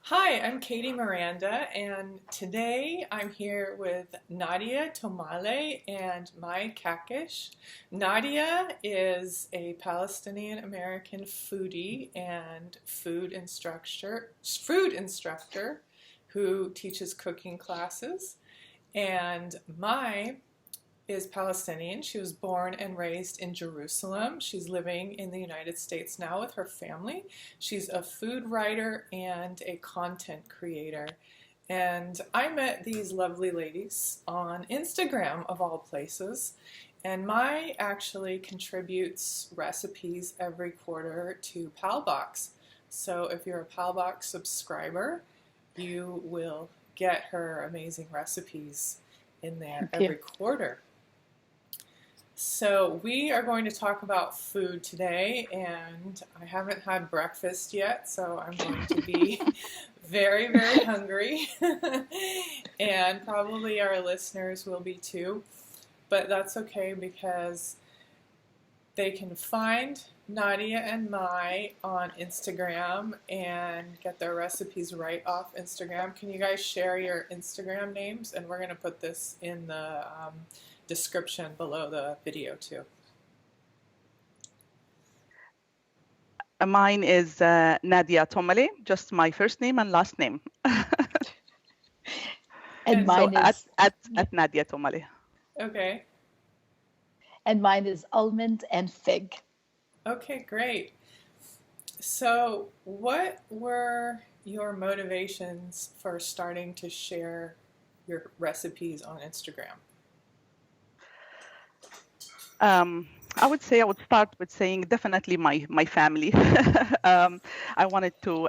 Hi, I'm Katie Miranda, and today I'm here with Nadia Tommalieh and my Kakish. Nadia is a Palestinian American foodie and food instructor who teaches cooking classes. And Mai is Palestinian. She was born and raised in Jerusalem. She's living in the United States now with her family. She's a food writer and a content creator. And I met these lovely ladies on Instagram, of all places. And Mai actually contributes recipes every quarter to PalBox. So if you're a PalBox subscriber, you will get her amazing recipes in there Thank you. every quarter. So we are going to talk about food today, and I haven't had breakfast yet, so I'm going to be very, very hungry, and probably our listeners will be too, but that's okay because they can find Nadia and Mai on Instagram and get their recipes right off Instagram. Can you guys share your Instagram names? And we're going to put this in the description below the video too. Mine is Nadia Tommalieh, just my first name and last name. And So mine is at Nadia Tommalieh. Okay. and mine is almond and fig. Okay, great. So, what were your motivations for starting to share your recipes on Instagram? I would say I would start with saying definitely my family. I wanted to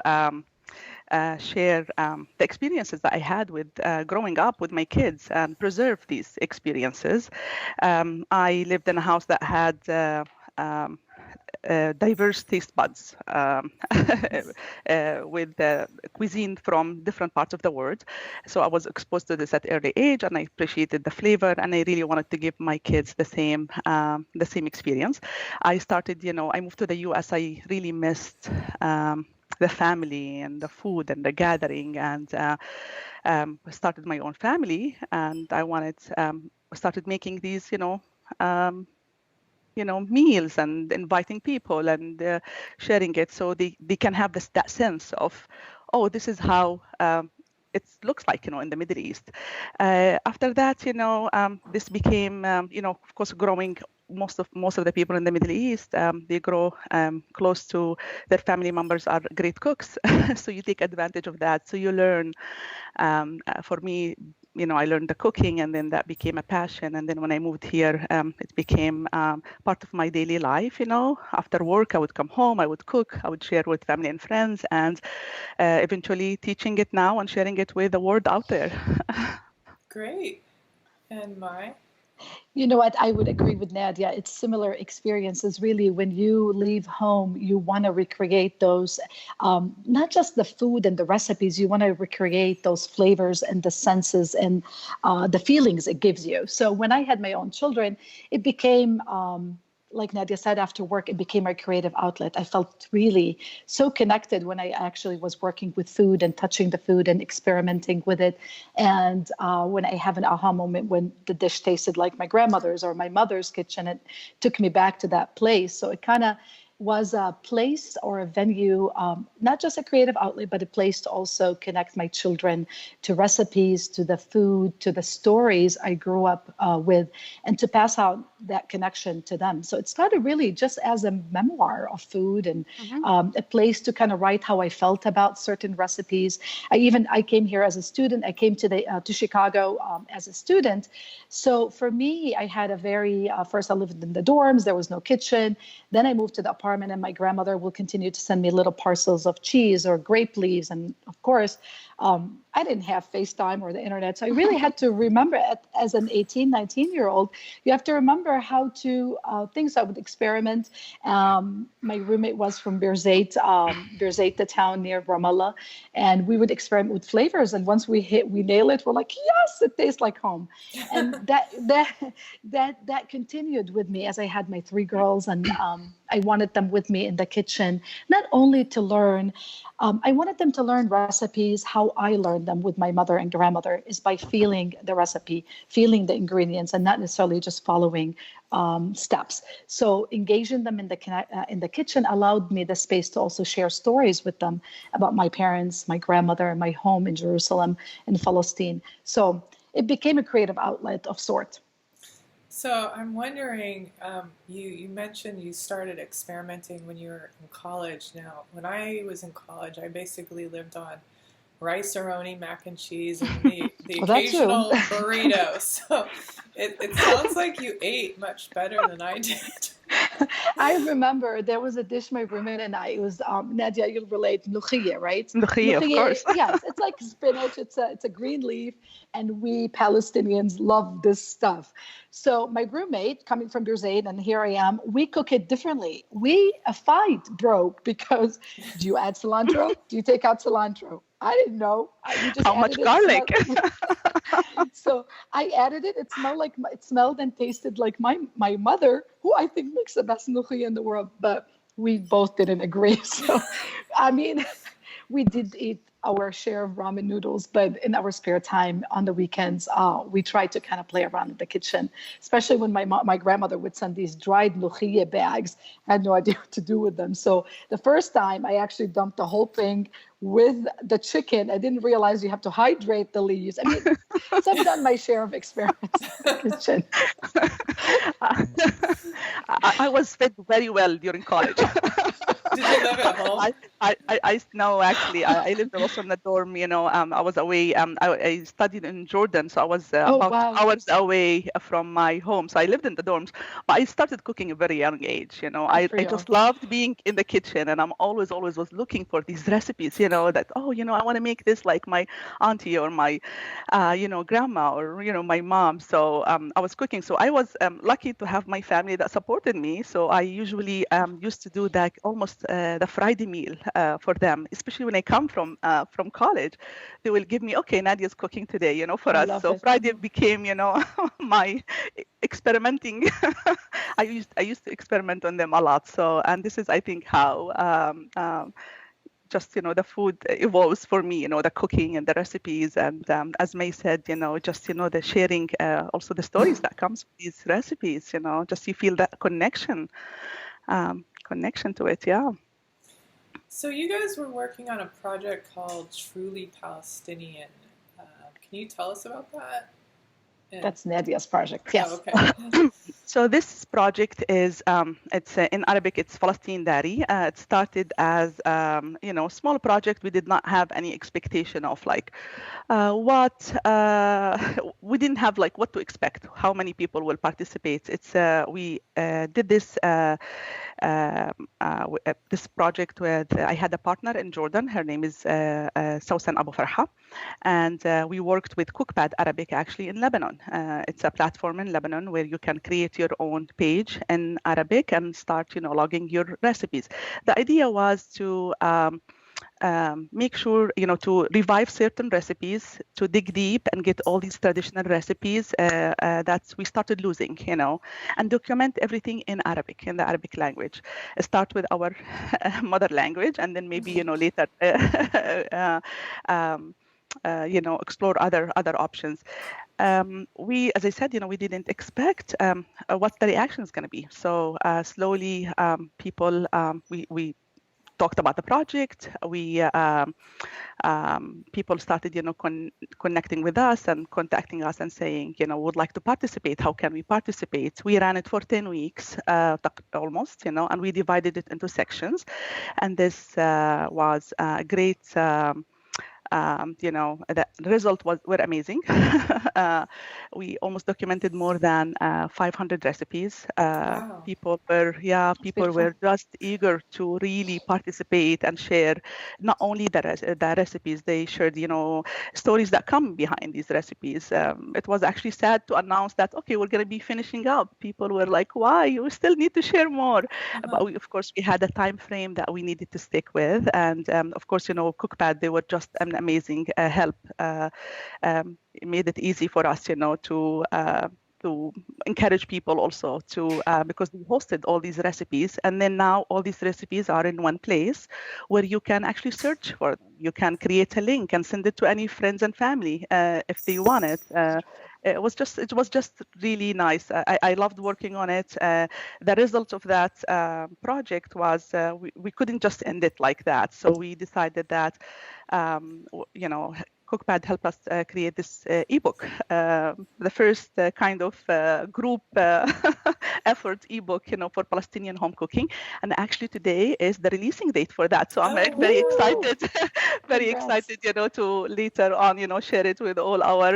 share the experiences that I had with growing up with my kids and preserve these experiences. I lived in a house that had diverse taste buds with cuisine from different parts of the world. So I was exposed to this at early age, and I appreciated the flavor, and I really wanted to give my kids the same experience. I started, I moved to the U.S. I really missed the family and the food and the gathering, and started my own family, and I started making these, meals and inviting people and sharing it so they can have that sense of, oh, this is how it looks like, in the Middle East. After that, this became, of course, growing. Most of the people in the Middle East, they grow close to their family members are great cooks. So you take advantage of that. So you learn. For me, I learned the cooking, and then that became a passion. And then when I moved here, it became part of my daily life. After work, I would come home, I would cook, I would share with family and friends, and eventually teaching it now and sharing it with the world out there. Great. And Mai? You know what? I would agree with Nadia. It's similar experiences. Really, when you leave home, you want to recreate those, not just the food and the recipes. You want to recreate those flavors and the senses and the feelings it gives you. So when I had my own children, it became like Nadia said, after work, it became my creative outlet. I felt really so connected when I actually was working with food and touching the food and experimenting with it. And when I have an aha moment when the dish tasted like my grandmother's or my mother's kitchen, it took me back to that place. So it kind of was a place or a venue, not just a creative outlet, but a place to also connect my children to recipes, to the food, to the stories I grew up with, and to pass out that connection to them. So it started really just as a memoir of food and a place to kind of write how I felt about certain recipes. I came here as a student. I came to Chicago as a student. So for me, I had a very, first I lived in the dorms. There was no kitchen. Then I moved to the apartment, and my grandmother will continue to send me little parcels of cheese or grape leaves. And of course, I didn't have FaceTime or the internet. So I really had to remember as an 18, 19-year-old, you have to remember how to, things I would experiment. My roommate was from Birzeit, the town near Ramallah, and we would experiment with flavors. And once we nail it, we're like, yes, it tastes like home. And that continued with me as I had my three girls, and I wanted them with me in the kitchen, not only to learn, I wanted them to learn recipes. How I learned them with my mother and grandmother is by feeling the recipe, feeling the ingredients, and not necessarily just following steps. So engaging them in the kitchen allowed me the space to also share stories with them about my parents, my grandmother, and my home in Jerusalem, in Palestine. So it became a creative outlet of sort. So I'm wondering, you mentioned you started experimenting when you were in college. Now, when I was in college, I basically lived on rice-a-roni, mac and cheese, and the Well, that's you. occasional burrito. So it sounds like you ate much better than I did. I remember there was a dish my roommate and it was Nadia, you'll relate, mluchiyeh, right? Mluchiyeh, of course. Yes, it's like spinach. It's a green leaf, and we Palestinians love this stuff. So my roommate, coming from Birzeit, and here I am, we cook it differently. A fight broke because, do you add cilantro? Do you take out cilantro? I didn't know. How much garlic? So I added it. It smelled and tasted like my mother, who I think makes the best mluchiyeh in the world. But we both didn't agree. So, I mean, we did eat our share of ramen noodles, but in our spare time on the weekends, we tried to kind of play around in the kitchen, especially when my grandmother would send these dried mluchiyeh bags. I had no idea what to do with them. So the first time I actually dumped the whole thing with the chicken. I didn't realize you have to hydrate the leaves. I mean, so I've done my share of experiments in the kitchen. I was fed very well during college. Did you live at home? No, actually, I lived also in the dorm. I was away. I studied in Jordan, so I was about 2 hours away from my home. So I lived in the dorms. But I started cooking at a very young age. I just loved being in the kitchen, and I'm always was looking for these recipes. That I want to make this like my auntie or my, grandma or my mom. So I was cooking. So I was lucky to have my family that supported me. So I usually used to do that almost the Friday meal for them, especially when I come from college. They will give me, okay, Nadia's cooking today, for us. So Friday became, my experimenting. I used to experiment on them a lot. So, and this is, I think, how just the food evolves for me, the cooking and the recipes, and as May said, just the sharing, also the stories that comes with these recipes, just you feel that connection to it. Yeah. So you guys were working on a project called Truly Palestinian. Can you tell us about that? That's Nadia's project. Yes. Oh, okay. So this project is, it's in Arabic, it's Palestine Dairy. It started as, small project. We did not have any expectation of we didn't have what to expect, how many people will participate. We did this this project with, I had a partner in Jordan. Her name is Sausan Abu Farha. And we worked with Cookpad Arabic actually in Lebanon. It's a platform in Lebanon where you can create your own page in Arabic and start, logging your recipes. The idea was to make sure, to revive certain recipes, to dig deep and get all these traditional recipes that we started losing, and document everything in Arabic, in the Arabic language. Start with our mother language, and then maybe, later, explore other options. We, as I said, we didn't expect what the reaction is going to be. So slowly, people, we talked about the project. We people started, connecting with us and contacting us and saying, would like to participate. How can we participate? We ran it for 10 weeks, almost, and we divided it into sections. And this was a great The result were amazing. We almost documented more than 500 recipes. Wow. People were just eager to really participate and share not only the recipes. They shared, stories that come behind these recipes. It was actually sad to announce that, okay, we're going to be finishing up. People were like, why? You still need to share more. But of course, we had a time frame that we needed to stick with. And of course, Cookpad, they were just an amazing help. It made it easy for us, to encourage people also to, because we hosted all these recipes, and then now all these recipes are in one place where you can actually search for them. You can create a link and send it to any friends and family if they want it. It was just really nice. I loved working on it. The result of that project was we couldn't just end it like that. So we decided that, Cookpad helped us create this ebook, the first kind of group effort ebook, for Palestinian home cooking. And actually today is the releasing date for that. So I'm very excited, very excited, to later on, share it with all our,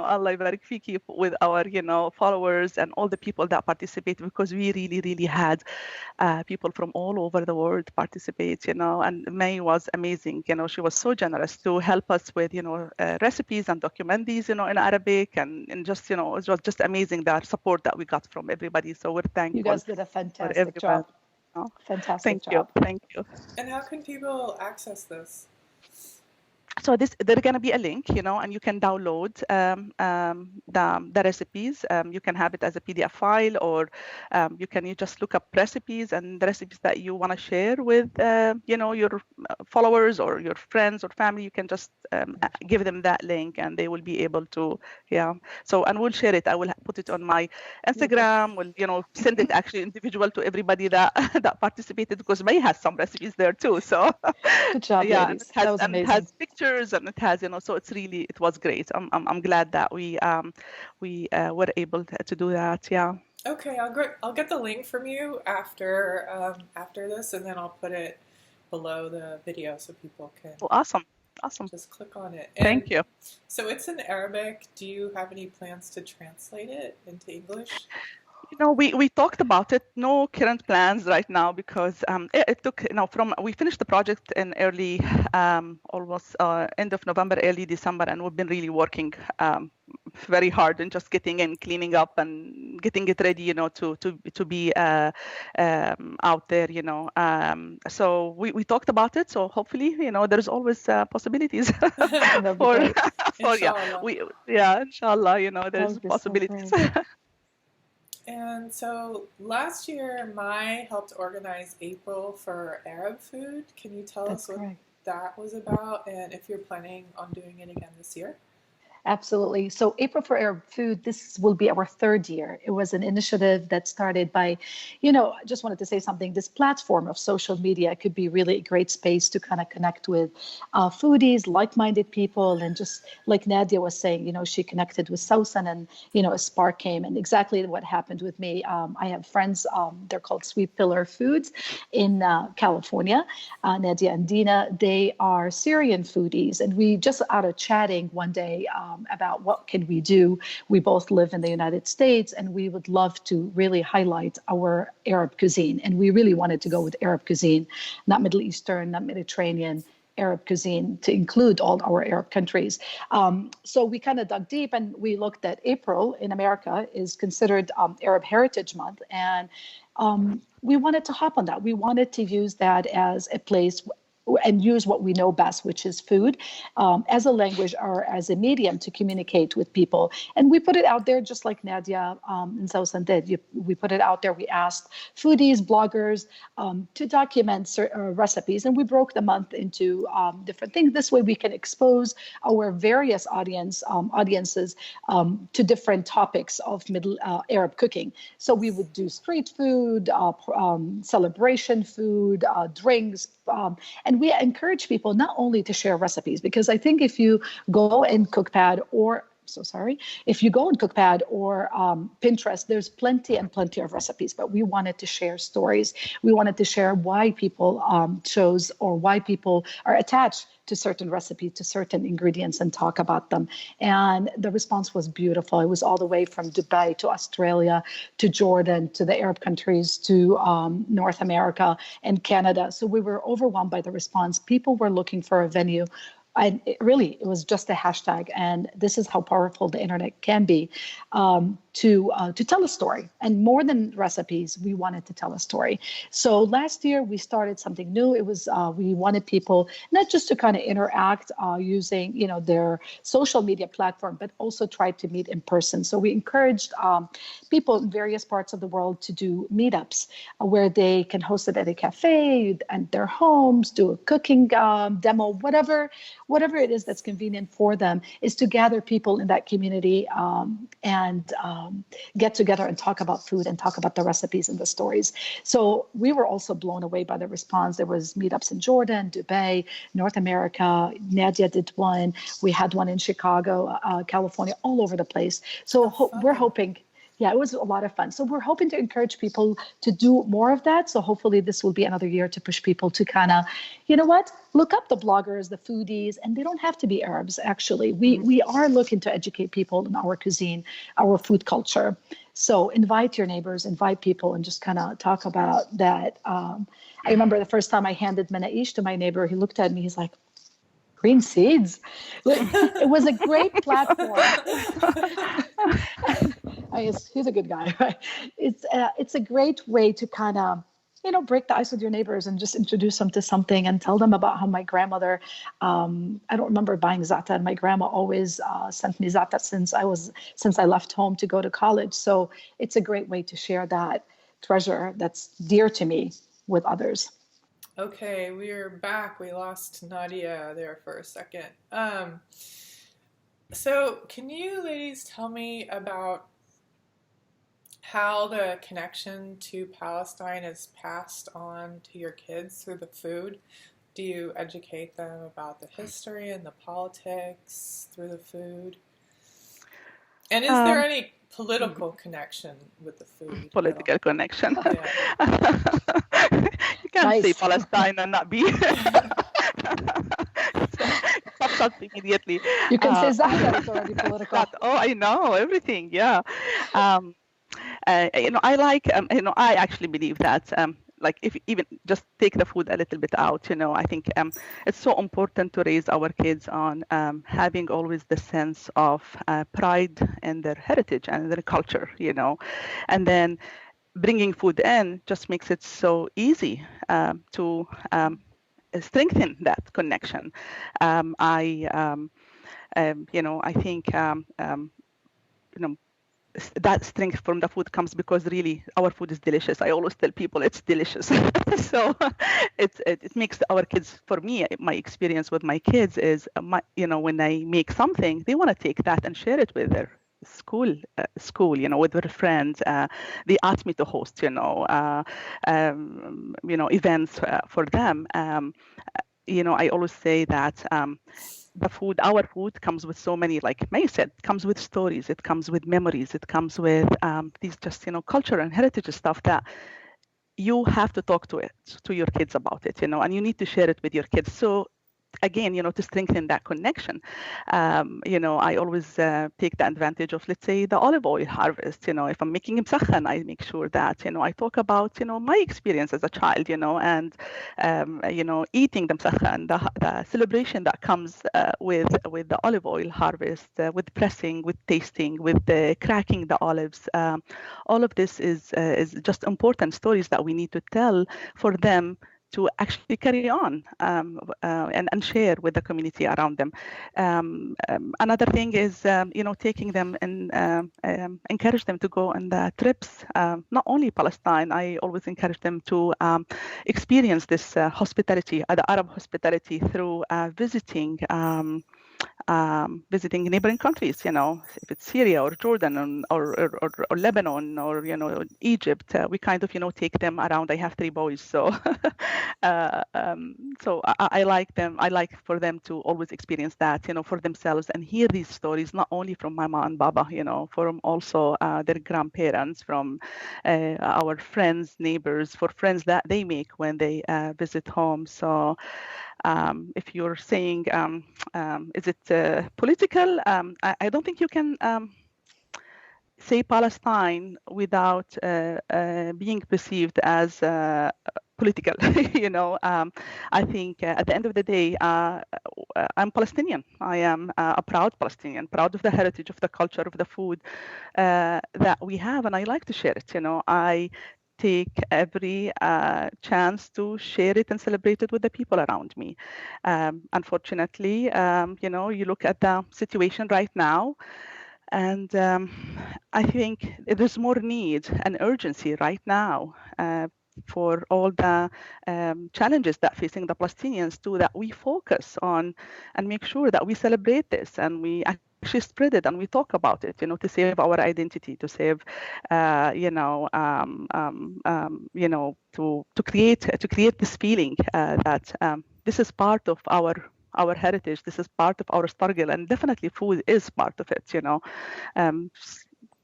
Allah Barik Fiki, with our, followers and all the people that participate, because we really, really had people from all over the world participate, and May was amazing. She was so generous to help us with, recipes and document these, in Arabic, and just, it was just amazing, the support that we got from everybody. So we're thankful. You guys did a fantastic job. Fantastic job. Thank you. And how can people access this? So there's going to be a link, and you can download the recipes. You can have it as a PDF file, or you just look up recipes, and the recipes that you want to share with, your followers or your friends or family. You can just give them that link, and they will be able to, So, and we'll share it. I will put it on my Instagram. We'll, send it actually individual to everybody that that participated, because May has some recipes there too. So, good job, ladies. That was amazing. It has pictures, and it has, so it was great. I'm glad that we were able to do that. Yeah. Okay, I'll get the link from you after this, and then I'll put it below the video so people can. Oh, awesome. Just click on it. And thank you. So it's in Arabic. Do you have any plans to translate it into English? We talked about it. No current plans right now, because it took, we finished the project in early, almost end of November, early December, and we've been really working very hard and just getting in, cleaning up, and getting it ready, to be out there, So we talked about it. So hopefully, there's always possibilities inshallah, there's possibilities. So and so last year, Mai helped organize April for Arab food. Can you tell us what that was about, and if you're planning on doing it again this year? Absolutely. So April for Arab Food, this will be our third year. It was an initiative that started by, I just wanted to say something. This platform of social media could be really a great space to kind of connect with foodies, like-minded people. And just like Nadia was saying, she connected with Sausan, and, a spark came. And exactly what happened with me. I have friends, they're called Sweet Pillar Foods in California, Nadia and Dina. They are Syrian foodies. And we just out of chatting one day, about what can we do. We both live in the United States, and we would love to really highlight our Arab cuisine. And we really wanted to go with Arab cuisine, not Middle Eastern, not Mediterranean, Arab cuisine, to include all our Arab countries. So we kind of dug deep, and we looked at April in America is considered Arab Heritage Month. And we wanted to hop on that. We wanted to use that as a place and use what we know best, which is food, as a language or as a medium to communicate with people. And we put it out there just like Nadia and Sausan did. We put it out there. We asked foodies, bloggers to document recipes, and we broke the month into different things. This way we can expose our various audiences to different topics of Middle Arab cooking. So we would do street food, celebration food, drinks, and we encourage people not only to share recipes, because I think if you go in Cookpad or so sorry. If you go on Cookpad or Pinterest, there's plenty and plenty of recipes, but we wanted to share stories. We wanted to share why people chose or why people are attached to certain recipes, to certain ingredients, and talk about them. And the response was beautiful. It was all the way from Dubai to Australia to Jordan to the Arab countries to North America and Canada. So we were overwhelmed by the response. People were looking for a venue. And it was just a hashtag. And this is how powerful the internet can be to tell a story. And more than recipes, we wanted to tell a story. So last year we started something new. It was we wanted people not just to kind of interact using their social media platform, but also try to meet in person. So we encouraged people in various parts of the world to do meetups where they can host it at a cafe and their homes, do a cooking demo, whatever it is that's convenient for them, is to gather people in that community and get together and talk about food and talk about the recipes and the stories. So we were also blown away by the response. There was meetups in Jordan, Dubai, North America. Nadia did one. We had one in Chicago, California, all over the place. So we're hoping. Yeah, it was a lot of fun. So we're hoping to encourage people to do more of that. So hopefully this will be another year to push people to kind of, look up the bloggers, the foodies, and they don't have to be Arabs, actually. We are looking to educate people in our cuisine, our food culture. So invite your neighbors, invite people, and just kind of talk about that. I remember the first time I handed menaish to my neighbor, he looked at me, he's like, green seeds? It was a great platform. He's a good guy, right? It's a great way to kind of, break the ice with your neighbors and just introduce them to something and tell them about how my grandmother, I don't remember buying za'atar, and my grandma always sent me za'atar since I left home to go to college. So it's a great way to share that treasure that's dear to me with others. Okay, we are back. We lost Nadia there for a second. So can you ladies tell me about how the connection to Palestine is passed on to your kids through the food? Do you educate them about the history and the politics through the food? And is there any political connection with the food? Political connection. Yeah. You can't say Palestine and not be. Pops up immediately. You can say Zahra is already political. I know everything. Yeah. I like. I actually believe that. Like if even just take the food a little bit out, I think it's so important to raise our kids on having always the sense of pride in their heritage and their culture, and then bringing food in just makes it so easy to strengthen that connection. I think that strength from the food comes because really our food is delicious. I always tell people it's delicious. So it makes our kids, for me, my experience with my kids is, when I make something, they want to take that and share it with their school, with their friends. They ask me to host, events for them. I always say that our food comes with so many, like May said, comes with stories, it comes with memories, it comes with these just, culture and heritage stuff that you have to talk to your kids about it, and you need to share it with your kids. So again, to strengthen that connection, I always take the advantage of, let's say, the olive oil harvest. If I'm making msakhan, I make sure that, I talk about, my experience as a child, and, eating the msakhan, the celebration that comes with the olive oil harvest, with pressing, with tasting, with cracking the olives. All of this is just important stories that we need to tell for them to actually carry on and share with the community around them. Another thing is, taking them and encourage them to go on the trips, not only Palestine. I always encourage them to experience this hospitality, the Arab hospitality, through visiting visiting neighboring countries, if it's Syria or Jordan or Lebanon or, Egypt, we kind of, take them around. I have 3 boys, so I like them. I like for them to always experience that, for themselves and hear these stories, not only from Mama and Baba, from also their grandparents, from our friends, neighbors, for friends that they make when they visit home. So if you're saying, is it political? I don't think you can say Palestine without being perceived as political. I think at the end of the day, I'm Palestinian. I am a proud Palestinian, proud of the heritage, of the culture, of the food that we have, and I like to share it. I take every chance to share it and celebrate it with the people around me. Unfortunately, you look at the situation right now, and I think there's more need and urgency right now for all the challenges that facing the Palestinians too, that we focus on and make sure that we celebrate this and we actually spread it and we talk about it, to save our identity, to save, to create this feeling that this is part of our heritage, this is part of our struggle, and definitely food is part of it,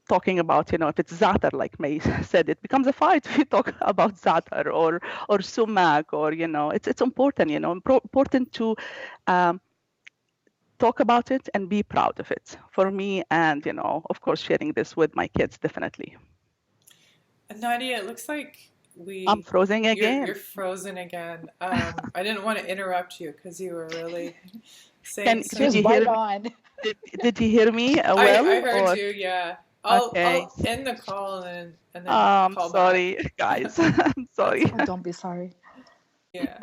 talking about, if it's za'atar, like May said, it becomes a fight if you talk about za'atar or sumac, or, it's important, important to talk about it and be proud of it for me. And, of course, sharing this with my kids, definitely. Nadia, it looks like I'm frozen again. You're frozen again. I didn't want to interrupt you because you were really saying did you hear me? Did you hear me well? I heard you, yeah. I'll end the call and then call sorry, back. Guys. I'm sorry. Oh, don't be sorry. Yeah.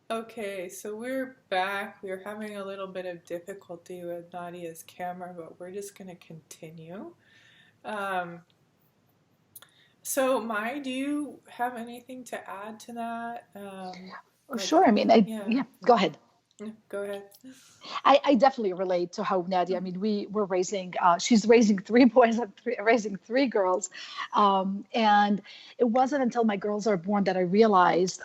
Okay, so we're back. We're having a little bit of difficulty with Nadia's camera, but we're just going to continue. So, Mai, do you have anything to add to that? Sure. I mean, yeah, go ahead. Go ahead. I definitely relate to how Nadia, I mean, we're raising, she's raising 3 boys, I'm raising 3 girls. And it wasn't until my girls are born that I realized,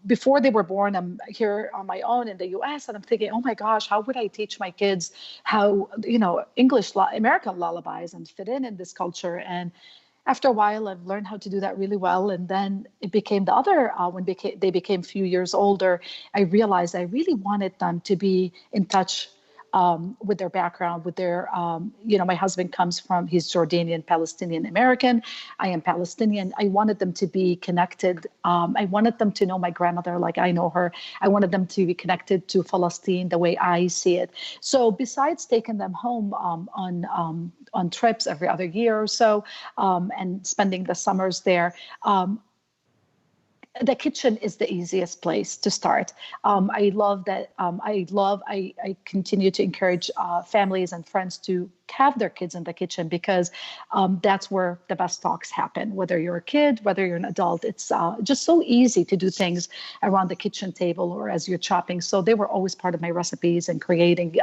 before they were born, I'm here on my own in the US, and I'm thinking, oh my gosh, how would I teach my kids how, American lullabies and fit in this culture? And after a while, I've learned how to do that really well. And then it became the other, when they became a few years older, I realized I really wanted them to be in touch with their background, with their, my husband he's Jordanian, Palestinian American. I am Palestinian. I wanted them to be connected. I wanted them to know my grandmother like I know her. I wanted them to be connected to Palestine the way I see it. So besides taking them home on trips every other year or so, and spending the summers there, the kitchen is the easiest place to start. I love that. I continue to encourage families and friends to have their kids in the kitchen, because that's where the best talks happen. Whether you're a kid, whether you're an adult, it's just so easy to do things around the kitchen table or as you're chopping. So they were always part of my recipes and creating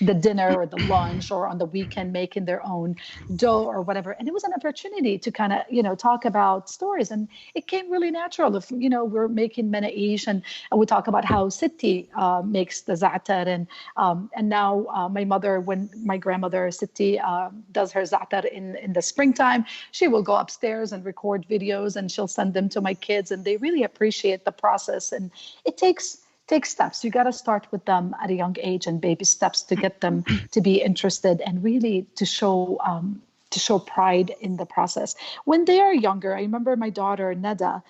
the dinner or the lunch, or on the weekend making their own dough or whatever. And it was an opportunity to kind of, talk about stories. And it came really natural. If, we're making menaish and we talk about how Siti makes the za'atar. And now my mother, when my grandmother Siti does her za'atar in the springtime, she will go upstairs and record videos and she'll send them to my kids, and they really appreciate the process. And it takes steps. You got to start with them at a young age, and baby steps to get them to be interested and really to show pride in the process. When they are younger, I remember my daughter, Nadia,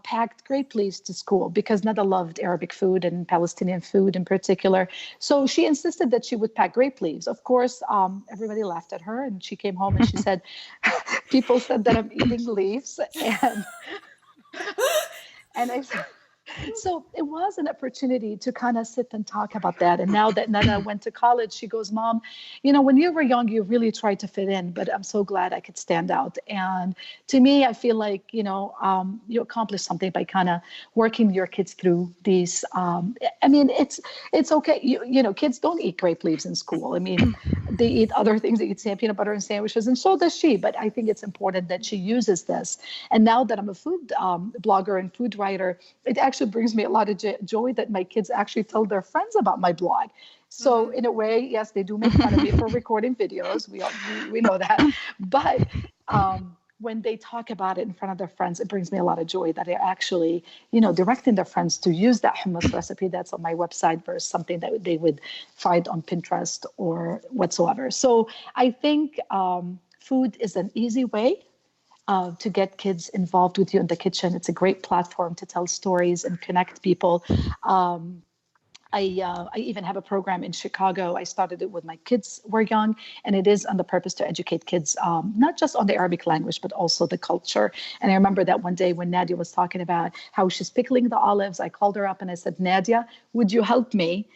packed grape leaves to school because Nadia loved Arabic food and Palestinian food in particular. So she insisted that she would pack grape leaves. Of course, everybody laughed at her, and she came home and she said, people said that I'm eating leaves. And I said, So it was an opportunity to kind of sit and talk about that. And now that Nana went to college, she goes, Mom, when you were young, you really tried to fit in, but I'm so glad I could stand out. And to me, I feel like, you accomplish something by kind of working your kids through these. I mean, it's okay. Kids don't eat grape leaves in school. I mean, they eat other things. They eat peanut butter and sandwiches, and so does she. But I think it's important that she uses this. And now that I'm a food blogger and food writer, it actually brings me a lot of joy that my kids actually tell their friends about my blog. So in a way, yes, they do make fun of me for recording videos. We know that. But when they talk about it in front of their friends, it brings me a lot of joy that they're actually, directing their friends to use that hummus recipe that's on my website versus something that they would find on Pinterest or whatsoever. So I think food is an easy way to get kids involved with you in the kitchen. It's a great platform to tell stories and connect people. I even have a program in Chicago. I started it when my kids were young, and it is on the purpose to educate kids, not just on the Arabic language, but also the culture. And I remember that one day when Nadia was talking about how she's pickling the olives, I called her up and I said, Nadia, would you help me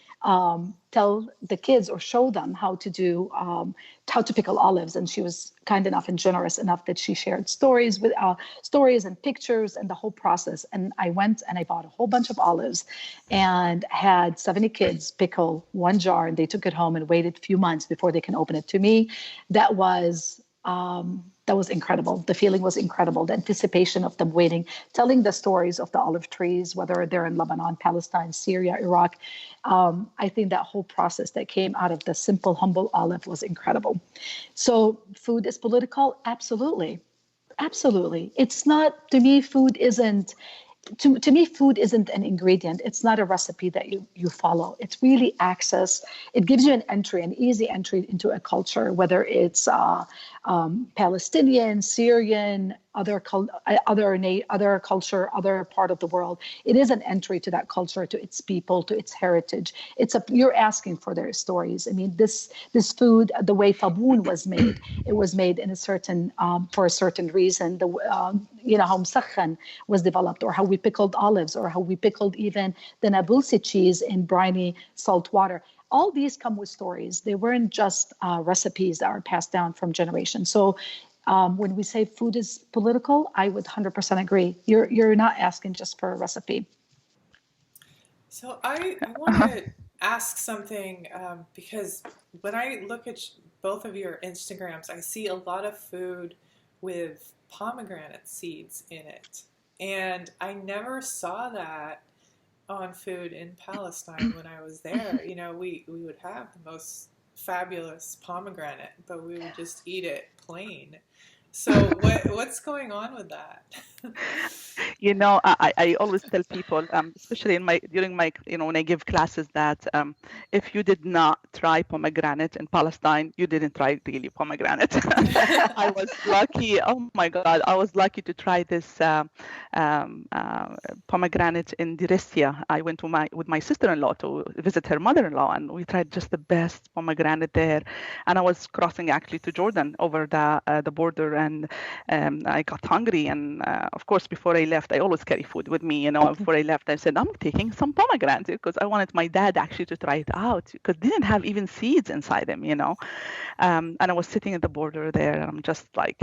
tell the kids or show them how to pickle olives? And she was kind enough and generous enough that she shared stories and pictures and the whole process. And I went and I bought a whole bunch of olives and had 70 kids pickle one jar, and they took it home and waited a few months before they can open it. To me, that was incredible. The feeling was incredible. The anticipation of them waiting, telling the stories of the olive trees, whether they're in Lebanon, Palestine, Syria, Iraq. I think that whole process that came out of the simple, humble olive was incredible. So food is political? Absolutely. Absolutely. It's not, to me, food isn't an ingredient. It's not a recipe that you follow. It's really access. It gives you an easy entry into a culture, whether it's Palestinian, Syrian, other culture, other part of the world. It is an entry to that culture, to its people, to its heritage. You're asking for their stories. I mean, this food, the way taboon was made, it was made in a certain for a certain reason. How musakhan was developed, or how we pickled olives, or how we pickled even the Nabulsi cheese in briny salt water. All these come with stories. They weren't just recipes that are passed down from generation. So when we say food is political, I would 100% agree. You're not asking just for a recipe. So I want to ask something because when I look at both of your Instagrams, I see a lot of food with pomegranate seeds in it. And I never saw that on food in Palestine when I was there. We would have the most fabulous pomegranate, but we would just eat it plain. So what's going on with that? I always tell people, especially during my, when I give classes, that if you did not try pomegranate in Palestine, you didn't try really pomegranate. I was lucky. Oh my God, I was lucky to try this pomegranate in Dirisia. I went with my sister-in-law to visit her mother-in-law, and we tried just the best pomegranate there. And I was crossing actually to Jordan over the border, and I got hungry, and of course before I left, I always carry food with me. Before I left, I said I'm taking some pomegranate because I wanted my dad actually to try it out, because they didn't have even seeds inside them. And I was sitting at the border there, and I'm just like,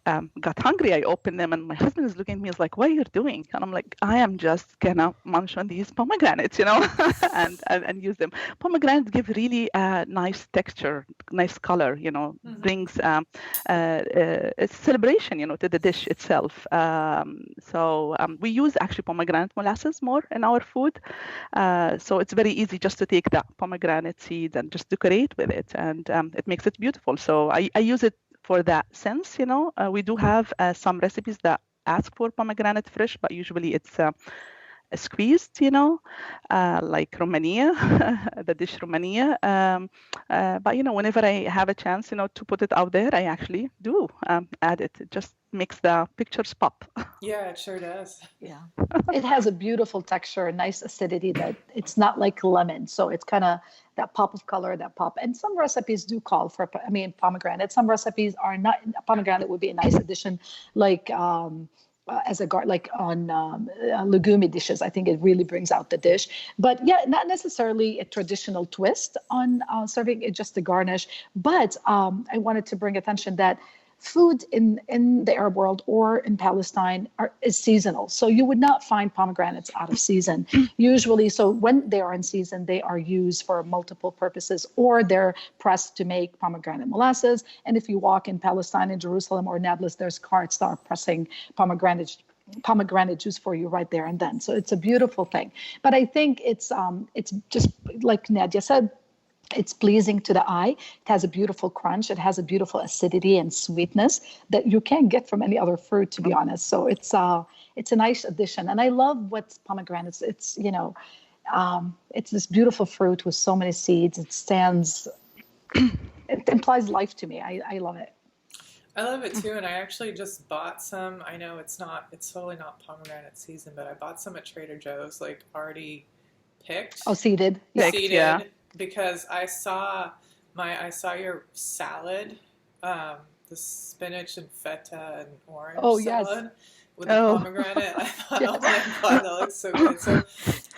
got hungry. I opened them, and my husband is looking at me, is like, what are you doing? And I'm like, I am just gonna munch on these pomegranates, and use them. Pomegranates give really nice texture, nice color, brings it's celebration, to the dish itself. So we use actually pomegranate molasses more in our food. So it's very easy just to take the pomegranate seeds and just decorate with it, and it makes it beautiful. So I use it for that sense. We do have some recipes that ask for pomegranate fresh, but usually it's squeezed, like Romania, the dish Romania. But whenever I have a chance, to put it out there, I actually do add it. It just makes the pictures pop. Yeah, it sure does. Yeah, it has a beautiful texture, a nice acidity that it's not like lemon. So it's kind of that pop of color, that pop. And some recipes do call for, pomegranate. Some recipes are not. Pomegranate would be a nice addition, like as a like on legume dishes. I think it really brings out the dish. But yeah, not necessarily a traditional twist on serving it, just a garnish. But I wanted to bring attention that food in the Arab world or in Palestine is seasonal. So you would not find pomegranates out of season usually. So when they are in season, they are used for multiple purposes, or they're pressed to make pomegranate molasses. And if you walk in Palestine, in Jerusalem or Nablus, there's carts that are pressing pomegranate juice for you right there and then. So it's a beautiful thing. But I think it's just like Nadia said, it's pleasing to the eye. It has a beautiful crunch. It has a beautiful acidity and sweetness that you can't get from any other fruit, to be honest. So it's a nice addition. And I love what pomegranates. It's it's this beautiful fruit with so many seeds. It stands. It implies life to me. I love it. I love it too, and I actually just bought some. I know it's totally not pomegranate season, but I bought some at Trader Joe's, like already picked. Oh, seeded. Seeded. Yeah. Because I saw your salad, the spinach and feta and orange salad with the pomegranate. I thought, oh my God, that looks so good. So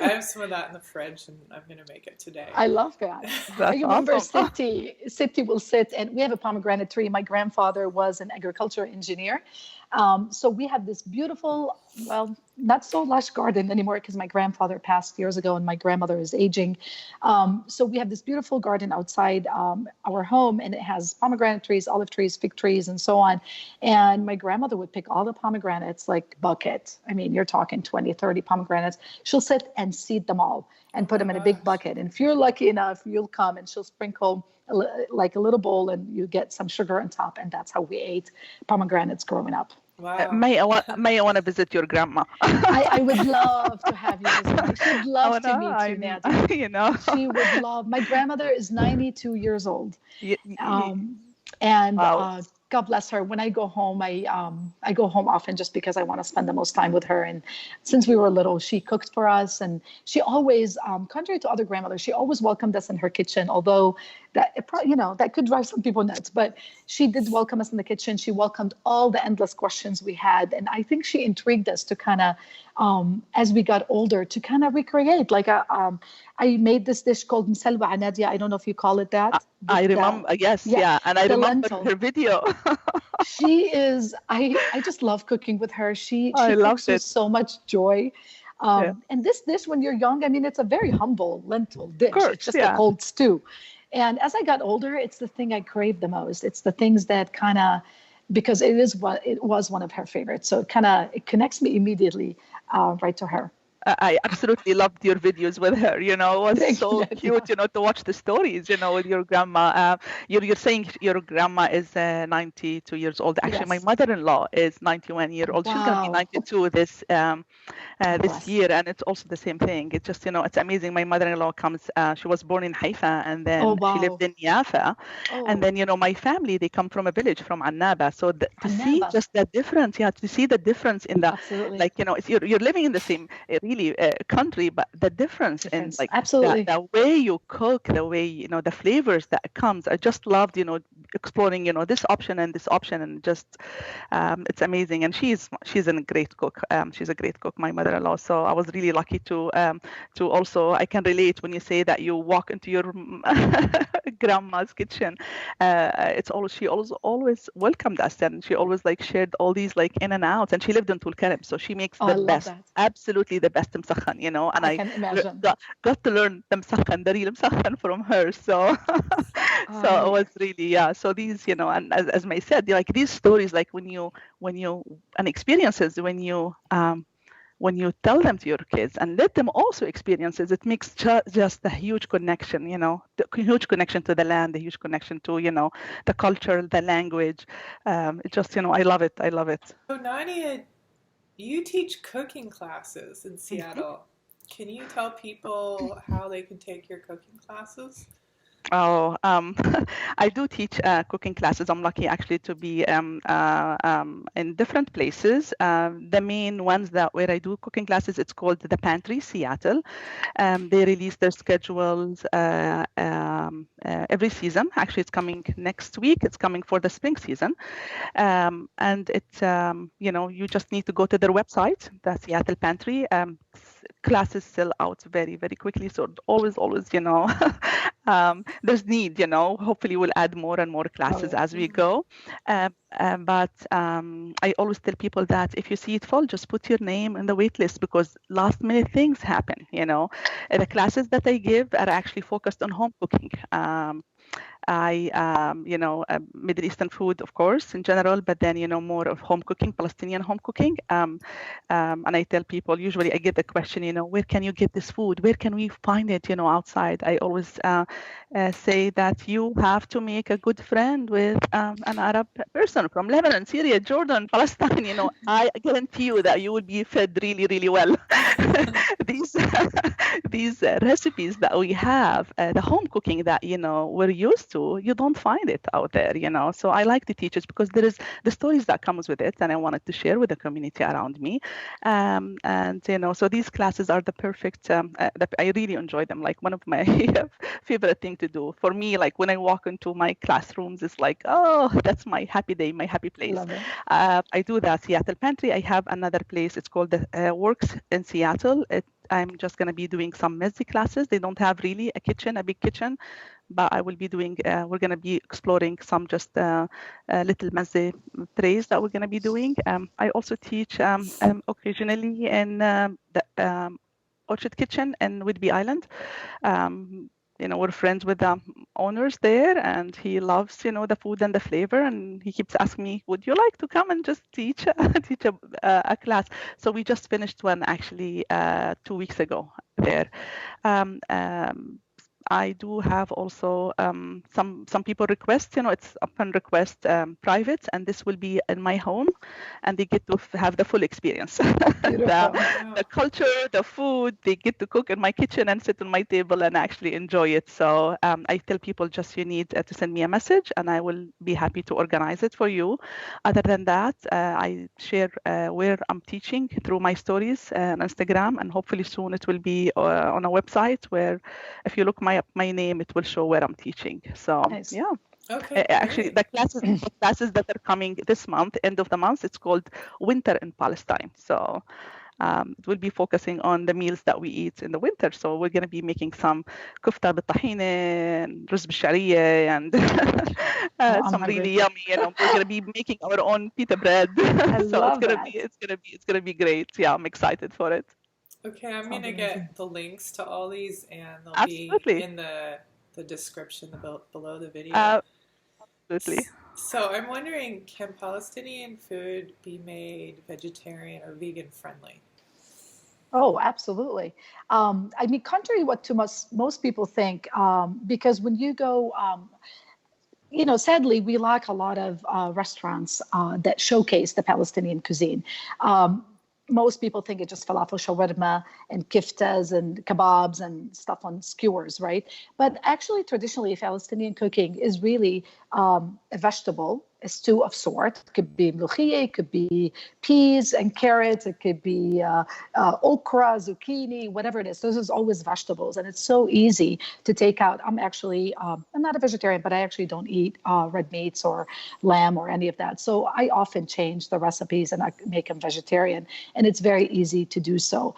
I have some of that in the fridge, and I'm going to make it today. I love that. I remember Siti will sit, and we have a pomegranate tree. My grandfather was an agriculture engineer. So we have this beautiful, well, not so lush garden anymore because my grandfather passed years ago and my grandmother is aging. So we have this beautiful garden outside our home, and it has pomegranate trees, olive trees, fig trees, and so on. And my grandmother would pick all the pomegranates, like bucket. I mean, you're talking 20, 30 pomegranates. She'll sit and seed them all and put them in a big bucket. And if you're lucky enough, you'll come and she'll sprinkle like a little bowl and you get some sugar on top. And that's how we ate pomegranates growing up. Wow. May I want to visit your grandma? I would love to have you visit her. She'd love to meet you, Nadia. You know, she would love. My grandmother is 92 years old, and wow. God bless her. When I go home, I go home often just because I want to spend the most time with her. And since we were little, she cooked for us, and she always, contrary to other grandmothers, she always welcomed us in her kitchen. Although that could drive some people nuts, but she did welcome us in the kitchen. She welcomed all the endless questions we had, and I think she intrigued us to kind of, as we got older, to kind of recreate. Like I made this dish called msalwa, Nadia. I don't know if you call it that. I remember, yes, yeah, and I remember her video. She is, I just love cooking with her. She cooks with so much joy. And this dish, when you're young, I mean, it's a very humble lentil dish. It's just a cold stew. And as I got older, it's the thing I crave the most. It's the things that kind of, because it was one of her favorites. So it connects me immediately right to her. I absolutely loved your videos with her. You know, it was so cute, you know, to watch the stories, you know, with your grandma. You're saying your grandma is 92 years old. Actually, my mother-in-law is 91-year old. Wow. She's going to be 92 this year, and it's also the same thing. It's just, you know, it's amazing. My mother-in-law she was born in Haifa, and then she lived in Yafa. And then, you know, my family, they come from a village from Annaba. So to see just the difference, to see the difference in the, like, you know, you're living in the same country, but the difference in like the way you cook, the way, you know, the flavors that comes. I just loved, you know, exploring, you know, this option and this option, and just it's amazing. And she's a great cook. She's a great cook, my mother-in-law. So I was really lucky to also, I can relate when you say that you walk into your grandma's kitchen. She always welcomed us, and she always like shared all these like in and outs. And she lived in Tulkarem, so she makes the best, absolutely the best مسخن, you know. And I can imagine. got to learn the real مسخن from her. So so it was really, so these, you know, and as May said, like these stories, like when you and experiences, when you tell them to your kids and let them also experiences, it makes just a huge connection, you know, the huge connection to the land, the huge connection to, you know, the culture, the language. It just, you know, I love it. So Nadia, you teach cooking classes in Seattle. Can you tell people how they can take your cooking classes? Oh, I do teach cooking classes. I'm lucky actually to be in different places. The main ones that where I do cooking classes, it's called the Pantry Seattle. They release their schedules every season. Actually, it's coming next week. It's coming for the spring season. And it's, you just need to go to their website, the Seattle Pantry. Classes sell out very, very quickly. So always, there's need, hopefully we'll add more and more classes as we go. But I always tell people that if you see it full, just put your name in the wait list because last minute things happen, The classes that I give are actually focused on home cooking. Middle Eastern food, of course, in general, but then, more of home cooking, Palestinian home cooking. And I tell people, usually I get the question, where can you get this food? Where can we find it, outside? I always say that you have to make a good friend with an Arab person from Lebanon, Syria, Jordan, Palestine. I guarantee you that you will be fed really, really well. These recipes that we have, the home cooking that, we're used to, you don't find it out there, So I like to teach it because there is the stories that comes with it, and I wanted to share with the community around me. So these classes are the perfect, I really enjoy them. Like one of my favorite thing to do for me, like when I walk into my classrooms, it's like, oh, that's my happy day, my happy place. I do that Seattle Pantry. I have another place. It's called the Works in Seattle. I'm just going to be doing some mezzi classes. They don't have really a big kitchen, but I will be doing, we're going to be exploring some just little mezzi trays that we're going to be doing. I also teach occasionally in the Orchard Kitchen in Whidbey Island. We're friends with the owners there, and he loves, the food and the flavor, and he keeps asking me, would you like to come and just teach a class? So we just finished one actually 2 weeks ago there. I do have also some people request, it's upon request private, and this will be in my home, and they get to have the full experience. the culture, the food, they get to cook in my kitchen and sit on my table and actually enjoy it. So I tell people just you need to send me a message, and I will be happy to organize it for you. Other than that, I share where I'm teaching through my stories on Instagram, and hopefully soon it will be on a website where if you look my name, it will show where I'm teaching. So Nice. yeah. Okay. Actually, the classes that are coming this month, end of the month, it's called Winter in Palestine. So it will be focusing on the meals that we eat in the winter. So we're going to be making some kufta بالطحينة, رز بالشعرية, and some really yummy. We're going to be making our own pita bread. So it's going to be great. Yeah, I'm excited for it. Okay, I'm going to get the links to all these, and they'll be in the description below the video. Absolutely. So I'm wondering, can Palestinian food be made vegetarian or vegan friendly? Oh, absolutely. Contrary what to most people think, because when you go, sadly, we lack a lot of restaurants that showcase the Palestinian cuisine. Most people think it's just falafel, shawarma, and kiftas and kebabs and stuff on skewers, right? But actually, traditionally, Palestinian cooking is really a vegetable, a stew of sort. It could be mluchiyeh, it could be peas and carrots, it could be okra, zucchini, whatever it is. Those is always vegetables, and it's so easy to take out. I'm not a vegetarian, but I actually don't eat red meats or lamb or any of that. So I often change the recipes and I make them vegetarian, and it's very easy to do so.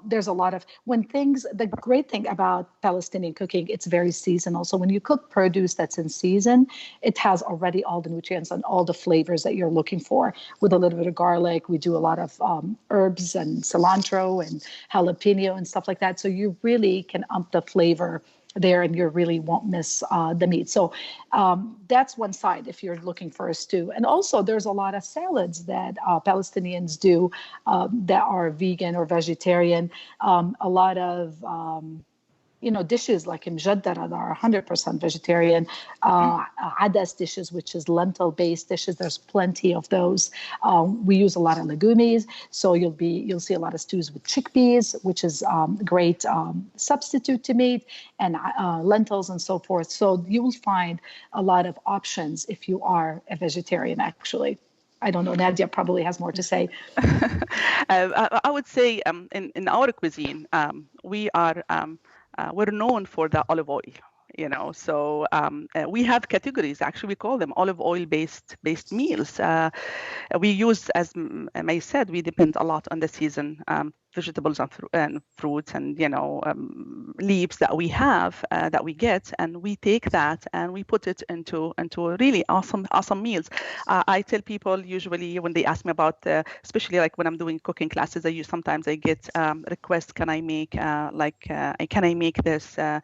There's a lot of the great thing about Palestinian cooking, it's very seasonal. So when you cook produce that's in season, it has already all the nutrients and all the flavors that you're looking for. With a little bit of garlic, we do a lot of herbs and cilantro and jalapeno and stuff like that. So you really can ump the flavor there, and you really won't miss the meat. So that's one side if you're looking for a stew. And also there's a lot of salads that Palestinians do that are vegan or vegetarian. A lot of dishes like mjaddara that are 100% vegetarian, adas dishes, which is lentil-based dishes. There's plenty of those. We use a lot of legumes, so you'll see a lot of stews with chickpeas, which is great substitute to meat, and lentils and so forth. So you will find a lot of options if you are a vegetarian, actually. I don't know, Nadia probably has more to say. I would say in our cuisine, we're known for the olive oil. So we have categories. Actually, we call them olive oil based meals. We use, as May said, we depend a lot on the season, vegetables and fruits and leaves that we have that we get, and we take that and we put it into really awesome meals. I tell people usually when they ask me about, especially like when I'm doing cooking classes, sometimes I get requests, can I make this the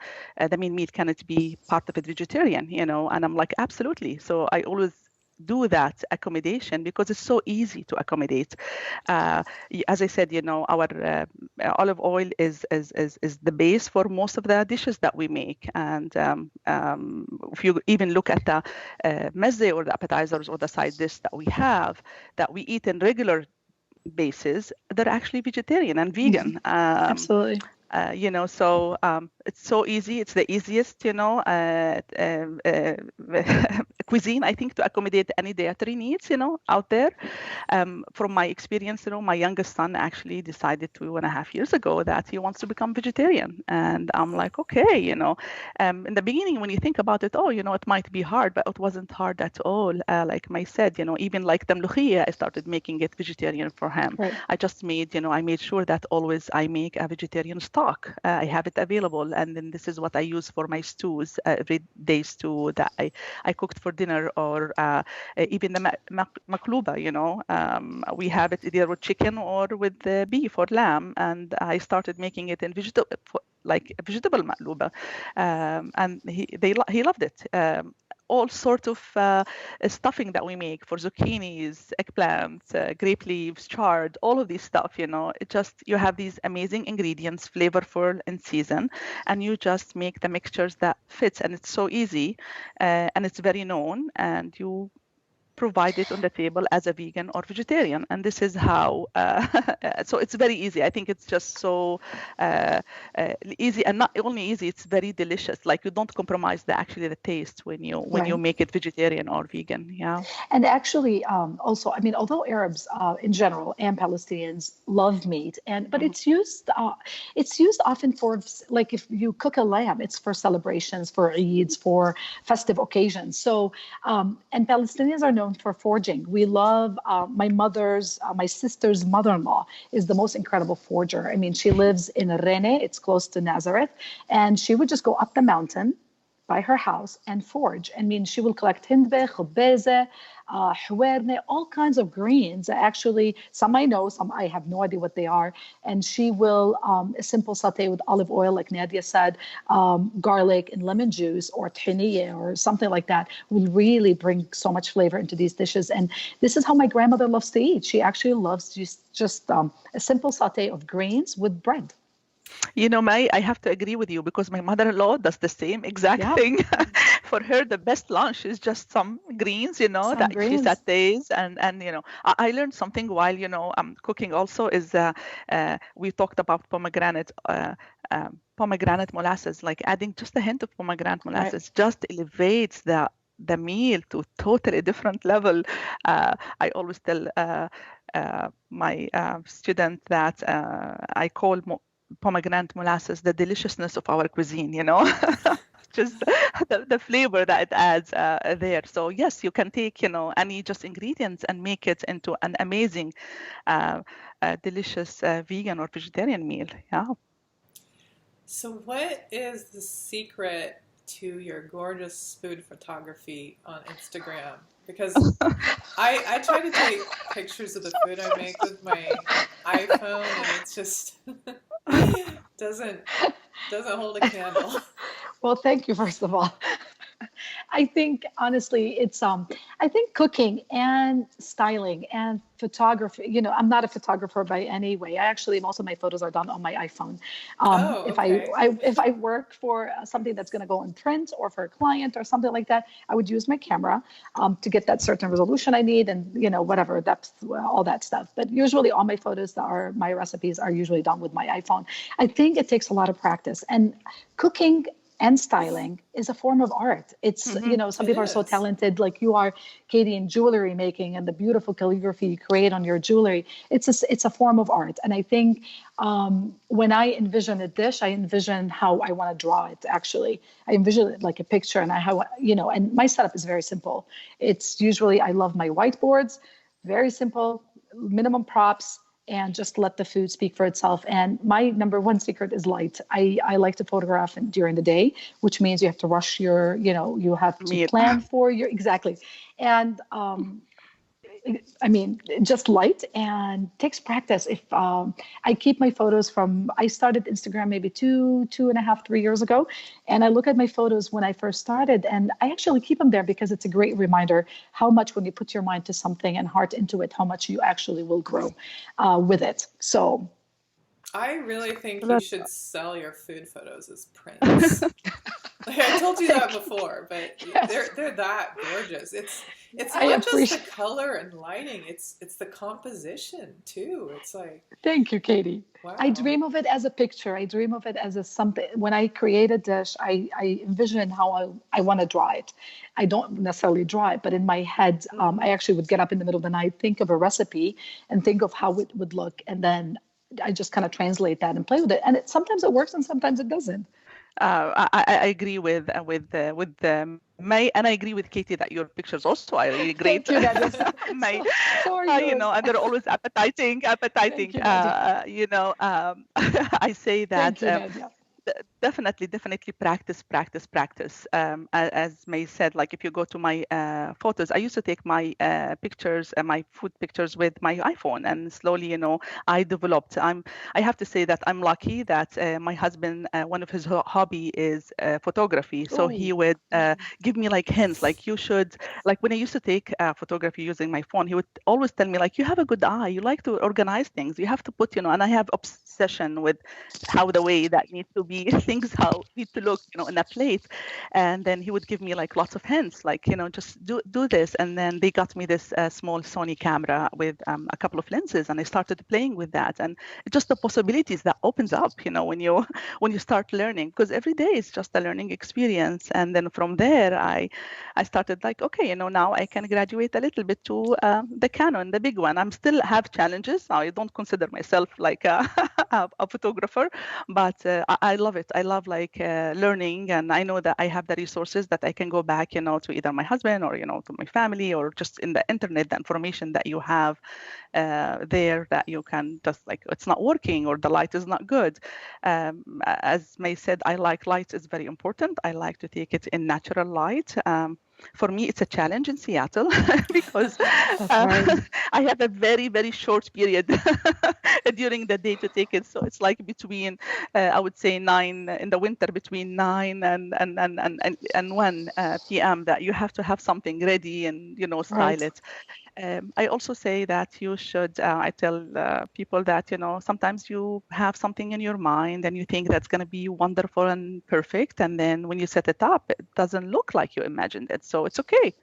main meat, can it be part of it vegetarian? And I'm like, absolutely. So I always do that accommodation because it's so easy to accommodate. As I said, our olive oil is the base for most of the dishes that we make. And if you even look at the meze or the appetizers or the side dish that we have that we eat in regular basis, they're actually vegetarian and vegan. Absolutely. So it's so easy. It's the easiest, cuisine, I think, to accommodate any dietary needs, out there. From my experience, my youngest son actually decided 2.5 years ago that he wants to become vegetarian. And I'm like, okay, in the beginning, when you think about it, it might be hard, but it wasn't hard at all. Like May said, even like the mlukhiyah, I started making it vegetarian for him. Right. I just made, I made sure that always I make a vegetarian stock. I have it available. And then this is what I use for my stews, every day stew that I cooked for dinner, or even the makluba, we have it either with chicken or with beef or lamb. And I started making it in vegetable makluba. And he loved it. All sorts of stuffing that we make for zucchinis, eggplants, grape leaves, chard, all of these stuff, you have these amazing ingredients, flavorful in season, and you just make the mixtures that fits. And it's so easy, and it's very known, and you provide it on the table as a vegan or vegetarian. And this is how, so it's very easy. I think it's just so easy, and not only easy, it's very delicious. Like you don't compromise the taste when you make it vegetarian or vegan. Yeah. And actually, also, I mean, although Arabs in general and Palestinians love meat, but it's used often for, like, if you cook a lamb, it's for celebrations, for Eids, for festive occasions. So, and Palestinians are known for foraging. We love my sister's mother-in-law is the most incredible forager. I mean, she lives in Rene, it's close to Nazareth, and she would just go up the mountain by her house and forage. I mean, she will collect hindbeh, khubeze, حوارنة, all kinds of greens. Actually, some I know, some I have no idea what they are. And she will, a simple saute with olive oil, like Nadia said, garlic and lemon juice, or tahiniya or something like that, will really bring so much flavor into these dishes. And this is how my grandmother loves to eat. She actually loves just a simple saute of greens with bread. May, I have to agree with you, because my mother-in-law does the same exact thing. For her, the best lunch is just some greens, she sautés. And I learned something while, cooking also is, we talked about pomegranate molasses, like adding just a hint of pomegranate molasses just elevates the meal to totally different level. I always tell my student that I call pomegranate molasses the deliciousness of our cuisine, just the flavor that it adds there. So yes, you can take any just ingredients and make it into an amazing delicious vegan or vegetarian meal. So what is the secret to your gorgeous food photography on Instagram? Because I try to take pictures of the food I make with my iPhone, and it's just doesn't hold a candle. Well, thank you, first of all. I think honestly, it's I think cooking and styling and photography, I'm not a photographer by any way. Most of my photos are done on my iPhone. Oh, okay. If I work for something that's going to go in print or for a client or something like that, I would use my camera to get that certain resolution I need and, whatever, depth, all that stuff. But usually all my photos that are my recipes are usually done with my iPhone. I think it takes a lot of practice. And cooking and styling is a form of art. It's, some It people are so is. talented, like you are, Katie, in jewelry making and the beautiful calligraphy you create on your jewelry. It's a form of art. And I think when I envision a dish, I envision how I want to draw it, actually. I envision it like a picture and and my setup is very simple. It's usually, I love my whiteboards, very simple, minimum props, and just let the food speak for itself. And my number one secret is light. I like to photograph during the day, which means you have to rush you have to Meat. plan for exactly. And just light and takes practice. If I keep my photos I started Instagram maybe 2.5, 3 years ago. And I look at my photos when I first started and I actually keep them there because it's a great reminder how much when you put your mind to something and heart into it, how much you actually will grow with it. So I really think you That- should sell your food photos as prints. Like I told you that before, but yes, they're that gorgeous. It's I not just the appreciate. color and lighting, it's the composition too. It's like, Thank you, Katie. I wow. dream of it as a picture. I dream of it as a something. When I create a dish, I envision how I want to draw it. I don't necessarily draw it, but in my head, I Hmm. actually would get up in the middle of the night, think of a recipe, and think of how it would look, and then I just kind of translate that and play with it. And sometimes it works, and sometimes it doesn't. I agree with May, and I agree with Katie that your pictures also are really great. Thank you, Nadia. May, So are yours. and they're always appetizing, Thank you, Nadia. I say Thank that you, Nadia. definitely practice. As May said, like if you go to my photos, I used to take my pictures and my food pictures with my iPhone, and slowly, I developed. I have to say that I'm lucky that my husband, one of his hobby is photography, so he Oh, would give me like hints, like you should, like when I used to take photography using my phone, he would always tell me like, you have a good eye, you like to organize things, you have to put, and I have obsession with how the way that need to be things how need to look in a plate. And then he would give me like lots of hints, like just do this. And then they got me this small Sony camera with a couple of lenses, and I started playing with that. And just the possibilities that opens up when you when you start learning, because every day is just a learning experience. And then from there I started like, okay, now I can graduate a little bit to the Canon, the big one. I'm still have challenges. I don't consider myself like a photographer, but I love it. I love like learning, and I know that I have the resources that I can go back, to either my husband or to my family, or just in the internet, the information that you have there that you can just like, it's not working or the light is not good. As May said, I like light is very important. I like to take it in natural light. For me, it's a challenge in Seattle because that's right. I have a very, very short period during the day to take it. So it's like between, I would say 9 in the winter, between 9 and 1 p.m. that you have to have something ready and, style Right. it. I also say that you should, I tell people that, sometimes you have something in your mind and you think that's going to be wonderful and perfect. And then when you set it up, it doesn't look like you imagined it. So it's okay.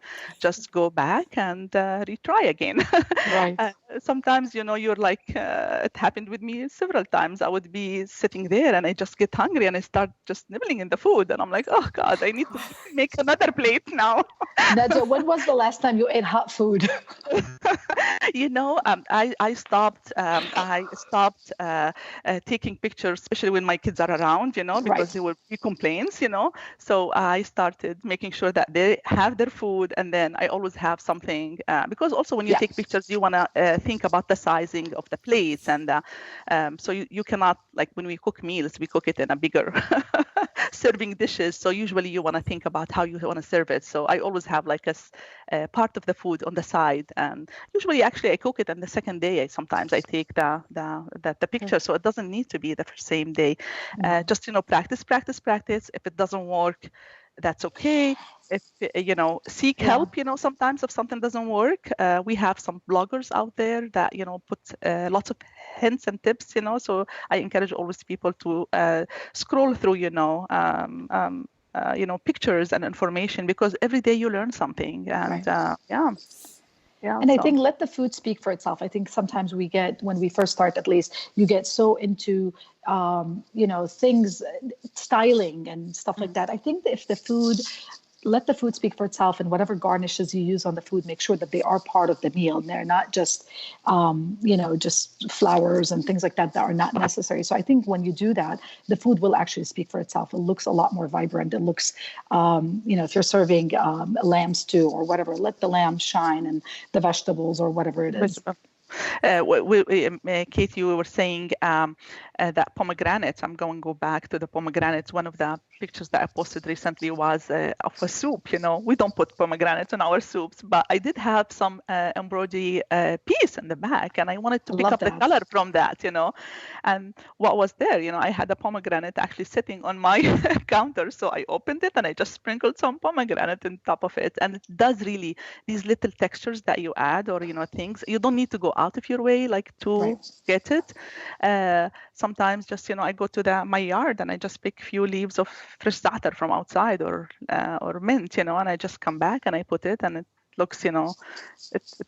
Just go back and retry again. Right. Sometimes, you're like, it happened with me several times. I would be sitting there and I just get hungry and I start just nibbling in the food. And I'm like, oh God, I need to make another plate now. Nadia, when was the last time you ate hot food? I stopped taking pictures, especially when my kids are around, because Right. there will be complaints. So I started making sure that they have their food, and then I always have something because also when you Yeah. take pictures, you want to think about the sizing of the plates, and so you cannot, like when we cook meals, we cook it in a bigger serving dishes. So usually you want to think about how you want to serve it. So I always have like part of the food on the side, and usually actually I cook it, and the second day sometimes I take the picture, so it doesn't need to be the same day. No. Just practice. If it doesn't work, that's okay. If seek help. Sometimes if something doesn't work, we have some bloggers out there that put lots of hints and tips. So I encourage always people to scroll through pictures and information, because every day you learn something. And and I think let the food speak for itself. I think sometimes we get, when we first start, at least, you get so into things, styling and stuff like that. I think that if let the food speak for itself, and whatever garnishes you use on the food, make sure that they are part of the meal. And they're not just, just flowers and things like that are not necessary. So I think when you do that, the food will actually speak for itself. It looks a lot more vibrant. It looks, if you're serving lamb stew or whatever, let the lamb shine, and the vegetables or whatever it is. Katie, we were saying that pomegranates. I'm going to go back to the pomegranates. One of the pictures that I posted recently was of a soup. We don't put pomegranates in our soups, but I did have some embroidery piece in the back, and I wanted to pick up the color from that. And what was there? I had a pomegranate actually sitting on my counter, so I opened it and I just sprinkled some pomegranate on top of it. And it does really, these little textures that you add, or things, you don't need to go out of your way to get it. Sometimes just I go to my yard and I just pick a few leaves of fresh za'atar from outside, or mint, and I just come back and I put it, and it looks it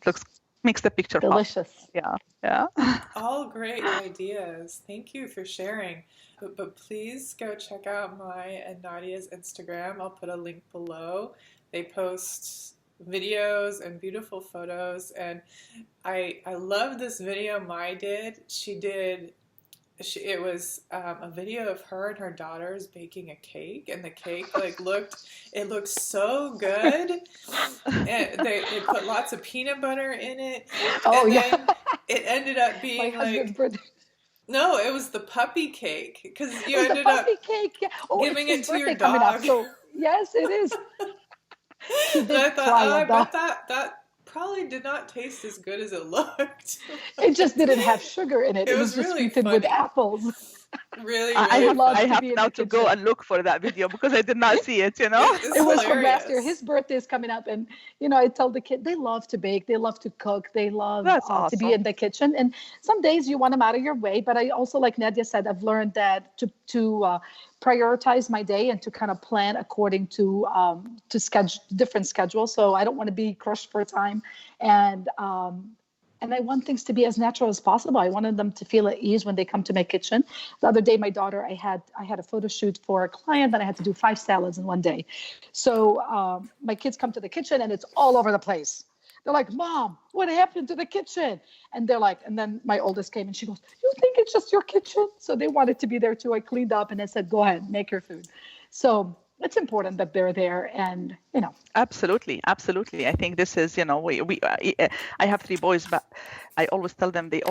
looks, makes the picture delicious. Pop. Yeah. All great ideas. Thank you for sharing. But please go check out my and Nadia's Instagram. I'll put a link below. They post videos and beautiful photos, and I love this video Mai did. It was a video of her and her daughters baking a cake, and the cake looked so good. And they put lots of peanut butter in it. Then it ended up being no, it was the puppy cake, because you ended up giving it to your dog. So yes, it is. And I thought, I bet that probably did not taste as good as it looked. It just didn't have sugar in it. It was just really sweetened with apples. Really, I have now to go and look for that video, because I did not see it. It was from last year. His birthday is coming up, and I tell the kid, they love to bake, they love to cook, they love to be in the kitchen. And some days you want them out of your way, but I also, like Nadia said, I've learned that to prioritize my day and to kind of plan according to different schedules. So I don't want to be crushed for time, and I want things to be as natural as possible. I wanted them to feel at ease when they come to my kitchen. The other day, my daughter, I had a photo shoot for a client, and I had to do 5 salads in one day. So my kids come to the kitchen, and it's all over the place. They're like, "Mom, what happened to the kitchen?" And they're like, and then my oldest came and she goes, "You think it's just your kitchen?" So they wanted to be there too. I cleaned up and I said, "Go ahead, make your food." So it's important that they're there, and Absolutely. I think this is I have 3 boys, but I always tell them they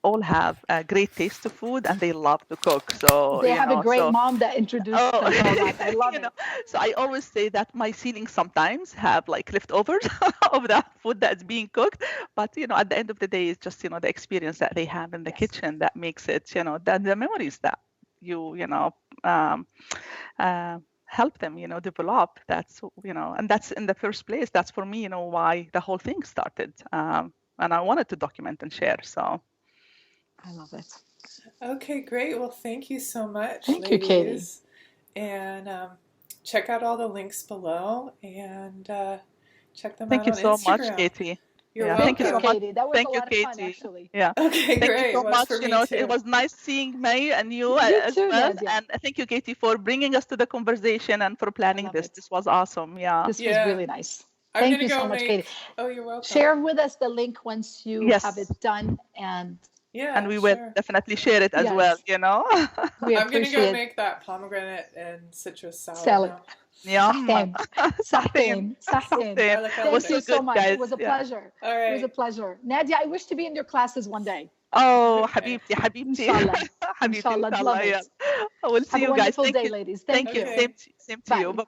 all have a great taste of food, and they love to cook. So they have a great mom that introduced them all that. I love it. So I always say that my ceilings sometimes have leftovers of the food that's being cooked, but at the end of the day, it's just the experience that they have in the kitchen that makes it the memories that you help them develop. That's and that's in the first place, that's for me why the whole thing started, and I wanted to document and share. So I love it. Okay, great. Well, thank you so much. Thank you, Katie. And check out all the links below, and check them out on Instagram. Thank you so much, Katie. You're welcome. Thank you, Katie. That was a lot of fun, actually. Yeah. Okay, thank great. you so much. It was nice seeing May and you as too, well. Nadia. And thank you, Katie, for bringing us to the conversation and for planning this. This was awesome. Yeah. This was really nice. Thank you so much, Katie. Oh, you're welcome. Share with us the link once you have it done, and we will definitely share it as well. I'm gonna go make that pomegranate and citrus salad. Yeah. Sahteen. Thank you so much. It was a pleasure. All right. It was a pleasure. Nadia, I wish to be in your classes one day. Oh, حبيبتي. Inshallah. Inshallah. I will see you guys. Have a wonderful day, ladies. Thank you. Same to you. Bye.